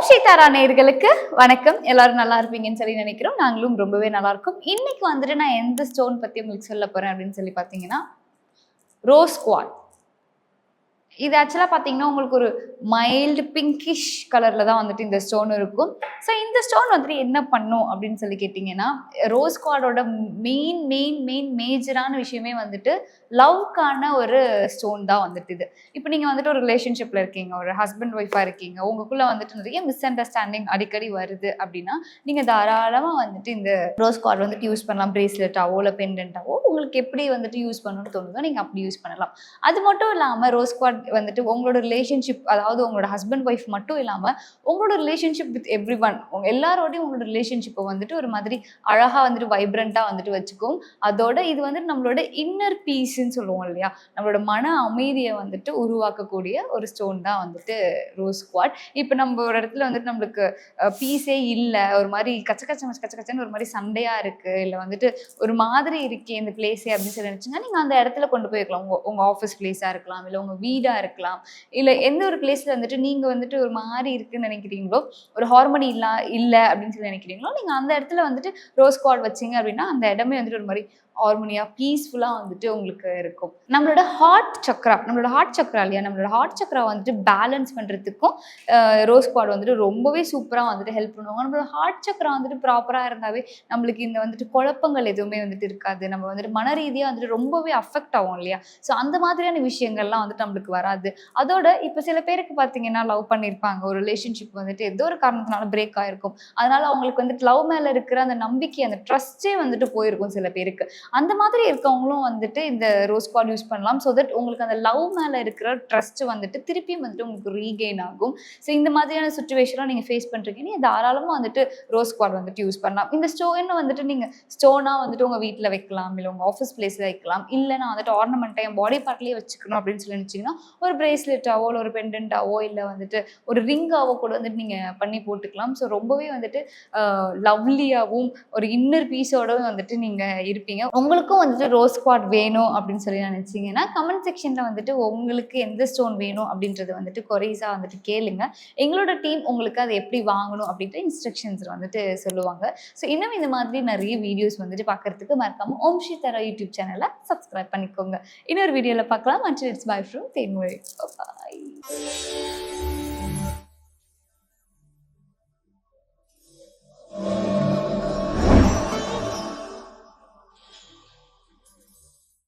சீதாரா நேயர்களுக்கு வணக்கம். எல்லாரும் நல்லா இருப்பீங்கன்னு சொல்லி நினைக்கிறோம். நாங்களும் ரொம்பவே நல்லா இருக்கோம். இன்னைக்கு வந்துட்டு நான் எந்த ஸ்டோன் பத்தி உங்களுக்கு சொல்ல போறேன் அப்படின்னு சொல்லி பார்த்தீங்கன்னா, ரோஸ் குவார்ட்ஸ். இது ஆக்சுவலா பார்த்தீங்கன்னா, உங்களுக்கு ஒரு மைல்டு பிங்கிஷ் கலர்ல தான் வந்துட்டு இந்த ஸ்டோன் இருக்கும். ஸோ இந்த ஸ்டோன் வந்துட்டு என்ன பண்ணும் அப்படின்னு சொல்லி கேட்டீங்கன்னா, ரோஸ் குவார்டோட மேஜரான விஷயமே வந்துட்டு லவ்க்கான ஒரு ஸ்டோன் தான் வந்துட்டு இது. இப்போ நீங்க வந்துட்டு ஒரு ரிலேஷன்ஷிப்ல இருக்கீங்க, ஒரு ஹஸ்பண்ட் ஒய்ஃபா இருக்கீங்க, உங்களுக்குள்ள வந்துட்டு நிறைய மிஸ் அண்டர்ஸ்டாண்டிங் அடிக்கடி வருது அப்படின்னா, நீங்க தாராளமா வந்துட்டு இந்த ரோஸ் குவார்ட் வந்துட்டு யூஸ் பண்ணலாம். பிரேஸ்லெட்டாவோ இல்லை பெண்டன்ட்டாவோ உங்களுக்கு எப்படி வந்துட்டு யூஸ் பண்ணணும்னு தோணுதோ நீங்க அப்படி யூஸ் பண்ணலாம். அது மட்டும் இல்லாம ரோஸ் குவார்ட் வந்துட்டு உங்களோட ரிலேஷன்ஷிப், அதாவது உங்களோட ஹஸ்பண்ட் ஒய்ஃப் மட்டும் இல்லாம உங்களோட ரிலேஷன்ஷிப் வித் எவ்ரிஒன், உங்க எல்லாரோடையும் உங்களோட ரிலேஷன்ஷிப்பை வந்துட்டு ஒரு மாதிரி அழகா வந்துட்டு வைப்ரண்டா வந்துட்டு வச்சுக்கும். அதோட இது வந்துட்டு நம்மளோட இன்னர் பீஸ்ன்னு சொல்லுவோம் இல்லையா, நம்மளோட மன அமைதியை வந்துட்டு உருவாக்கக்கூடிய ஒரு ஸ்டோன் தான் வந்துட்டு ரோஸ் குவார்ட். இப்போ நம்ம ஒரு இடத்துல வந்துட்டு நம்மளுக்கு பீஸே இல்லை, ஒரு மாதிரி கச்சன்னு ஒரு மாதிரி சண்டையா இருக்கு, இல்லை வந்துட்டு ஒரு மாதிரி இருக்கே இந்த பிளேஸே அப்படின்னு சொல்லி நினைச்சுங்க, நீங்க அந்த இடத்துல கொண்டு போய் வைக்கலாம். உங்க ஆஃபீஸ் பிளேஸா இருக்கலாம், இல்லை உங்க வீடா இருக்கலாம், இல்ல எந்த ஒரு பிளேஸ்ல வந்துட்டு நீங்க வந்துட்டு ஒரு மாதிரி இருக்குன்னு நினைக்கிறீங்களோ, ஒரு ஹார்மோனி இல்ல அப்படின்னு சொல்லி நினைக்கிறீங்களோ, நீங்க அந்த இடத்துல வந்துட்டு ரோஸ் குவார்ட் வச்சீங்க அப்படின்னா அந்த இடமே வந்துட்டு ஒரு மாதிரி ஹார்மோனியா பீஸ்ஃபுல்லா வந்துட்டு உங்களுக்கு இருக்கும். நம்மளோட ஹார்ட் சக்ரா இல்லையா, நம்மளோட ஹார்ட் சக்ரா வந்துட்டு பேலன்ஸ் பண்றதுக்கும் ரோஸ் குவார்ட் வந்துட்டு ரொம்பவே சூப்பரா வந்துட்டு ஹெல்ப் பண்ணுவாங்க. நம்மளோட ஹார்ட் சக்ரா வந்துட்டு ப்ராப்பரா இருந்தாவே நம்மளுக்கு இந்த வந்துட்டு குழப்பங்கள் எதுவுமே வந்துட்டு இருக்காது. நம்ம வந்துட்டு மன ரீதியா வந்துட்டு ரொம்பவே அஃபெக்ட் ஆகும் இல்லையா. ஸோ அந்த மாதிரியான விஷயங்கள்லாம் வந்துட்டு நம்மளுக்கு வராது. அதோட இப்போ சில பேருக்கு பார்த்தீங்கன்னா, லவ் பண்ணியிருப்பாங்க, ஒரு ரிலேஷன்ஷிப் வந்துட்டு ஏதோ ஒரு காரணத்தினால பிரேக் ஆயிருக்கும். அதனால அவங்களுக்கு வந்துட்டு லவ் மேல இருக்கிற அந்த நம்பிக்கை, அந்த ட்ரஸ்டே வந்துட்டு போயிருக்கும் சில பேருக்கு. அந்த மாதிரி இருக்கவங்களும் வந்துட்டு இந்த ரோஸ் குவார்ட் யூஸ் பண்ணலாம். ஸோ தட் உங்களுக்கு அந்த லவ் மேல இருக்கிற ட்ரஸ்ட் வந்துட்டு திருப்பியும் வந்துட்டு உங்களுக்கு ரீகெயின் ஆகும். ஸோ இந்த மாதிரியான சுச்சுவேஷன்லாம் நீங்க ஃபேஸ் பண்றீங்கன்னா, தாராளமா வந்துட்டு ரோஸ் குவார்ட் வந்துட்டு யூஸ் பண்ணலாம். இந்த ஸ்டோன் வந்துட்டு நீங்க ஸ்டோனா வந்துட்டு உங்க வீட்ல வைக்கலாம், இல்ல உங்க ஆஃபீஸ் பிளேஸ்ல வைக்கலாம். இல்ல நான் வந்துட்டு ஆர்னமெண்ட்டா என் பாடி பார்ட்லயே வச்சுக்கணும் அப்படின்னு சொல்லி நினைச்சீங்கன்னா, ஒரு பிரேஸ்லெட்டாவோ இல்ல ஒரு பெண்டன்ட்டாவோ இல்ல வந்துட்டு ஒரு ரிங்காவோ கூட வந்துட்டு நீங்க பண்ணி போட்டுக்கலாம். ஸோ ரொம்பவே வந்துட்டு லவ்லியாவும் ஒரு இன்னர் பீஸோடவும் வந்துட்டு நீங்க இருப்பீங்க. உங்களுக்கும் வந்துட்டு ரோஸ் குவார்ட் வேணும் அப்படின்னு சொல்லி நினைச்சீங்கன்னா, கமெண்ட் செக்ஷன்ல வந்துட்டு உங்களுக்கு எந்த ஸ்டோன் வேணும் அப்படின்றத வந்துட்டு கொரீஸா வந்துட்டு கேளுங்க. எங்களோட டீம் உங்களுக்கு அதை எப்படி வாங்கணும் அப்படின்ற இன்ஸ்ட்ரக்ஷன்ஸ் வந்துட்டு சொல்லுவாங்க. ஸோ இன்னும் இந்த மாதிரி நிறைய வீடியோஸ் வந்துட்டு பார்க்கறதுக்கு மறக்காம ஓம் ஸ்ரீ தாரா யூடியூப் சேனலை சப்ஸ்கிரைப் பண்ணிக்கோங்க. இன்னொரு வீடியோவில் பார்க்கலாம். Until it's bye from Thenmozhi. Bye.